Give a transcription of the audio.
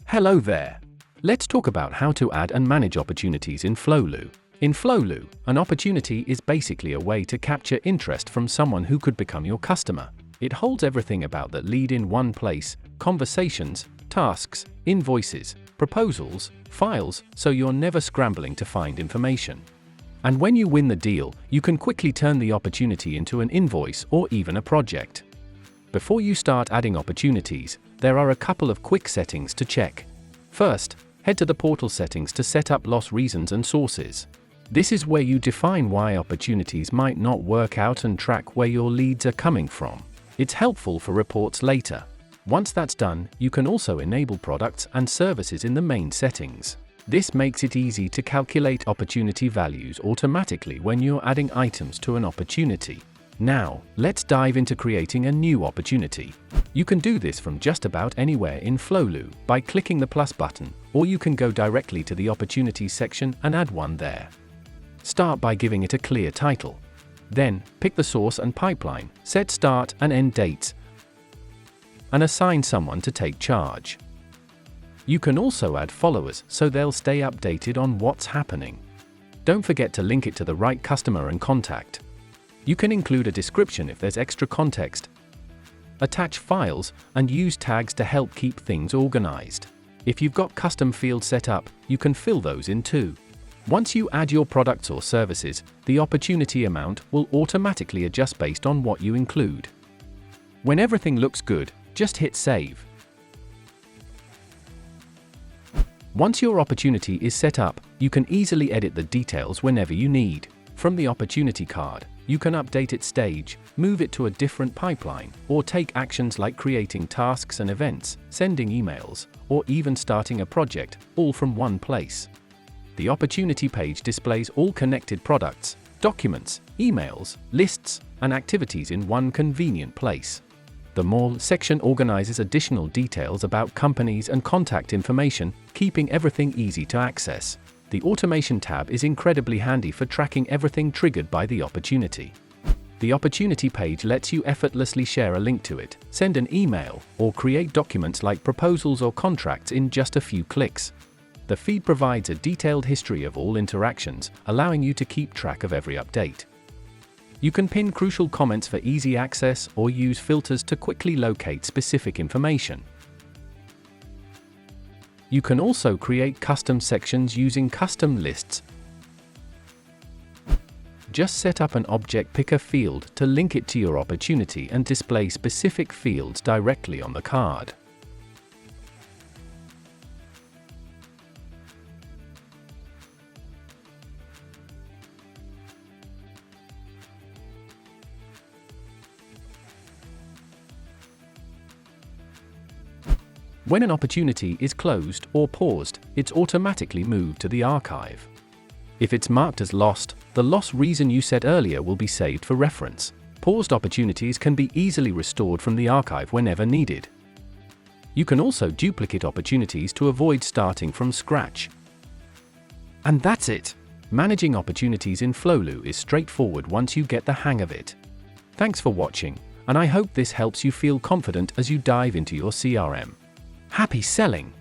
Hello there. Let's talk about how to add and manage opportunities in Flowlu. In Flowlu, an opportunity is basically a way to capture interest from someone who could become your customer. It holds everything about that lead in one place: conversations, tasks, invoices, proposals, files, so you're never scrambling to find information. And when you win the deal, you can quickly turn the opportunity into an invoice or even a project. Before you start adding opportunities, there are a couple of quick settings to check. First, head to the portal settings to set up loss reasons and sources. This is where you define why opportunities might not work out and track where your leads are coming from. It's helpful for reports later. Once that's done, you can also enable products and services in the main settings. This makes it easy to calculate opportunity values automatically when you're adding items to an opportunity. Now, let's dive into creating a new opportunity. You can do this from just about anywhere in Flowlu by clicking the plus button, or you can go directly to the opportunities section and add one there. Start by giving it a clear title. Then, pick the source and pipeline, set start and end dates, and assign someone to take charge. You can also add followers so they'll stay updated on what's happening. Don't forget to link it to the right customer and contact. You can include a description if there's extra context, attach files, and use tags to help keep things organized. If you've got custom fields set up, you can fill those in too. Once you add your products or services, the opportunity amount will automatically adjust based on what you include. When everything looks good, just hit save. Once your opportunity is set up, you can easily edit the details whenever you need. From the opportunity card, you can update its stage, move it to a different pipeline, or take actions like creating tasks and events, sending emails, or even starting a project, all from one place. The opportunity page displays all connected products, documents, emails, lists, and activities in one convenient place. The More section organizes additional details about companies and contact information, keeping everything easy to access. The Automation tab is incredibly handy for tracking everything triggered by the opportunity. The opportunity page lets you effortlessly share a link to it, send an email, or create documents like proposals or contracts in just a few clicks. The feed provides a detailed history of all interactions, allowing you to keep track of every update. You can pin crucial comments for easy access or use filters to quickly locate specific information. You can also create custom sections using custom lists. Just set up an object picker field to link it to your opportunity and display specific fields directly on the card. When an opportunity is closed or paused, it's automatically moved to the archive. If it's marked as lost, the loss reason you set earlier will be saved for reference. Paused opportunities can be easily restored from the archive whenever needed. You can also duplicate opportunities to avoid starting from scratch. And that's it! Managing opportunities in Flowlu is straightforward once you get the hang of it. Thanks for watching, and I hope this helps you feel confident as you dive into your CRM. Happy selling!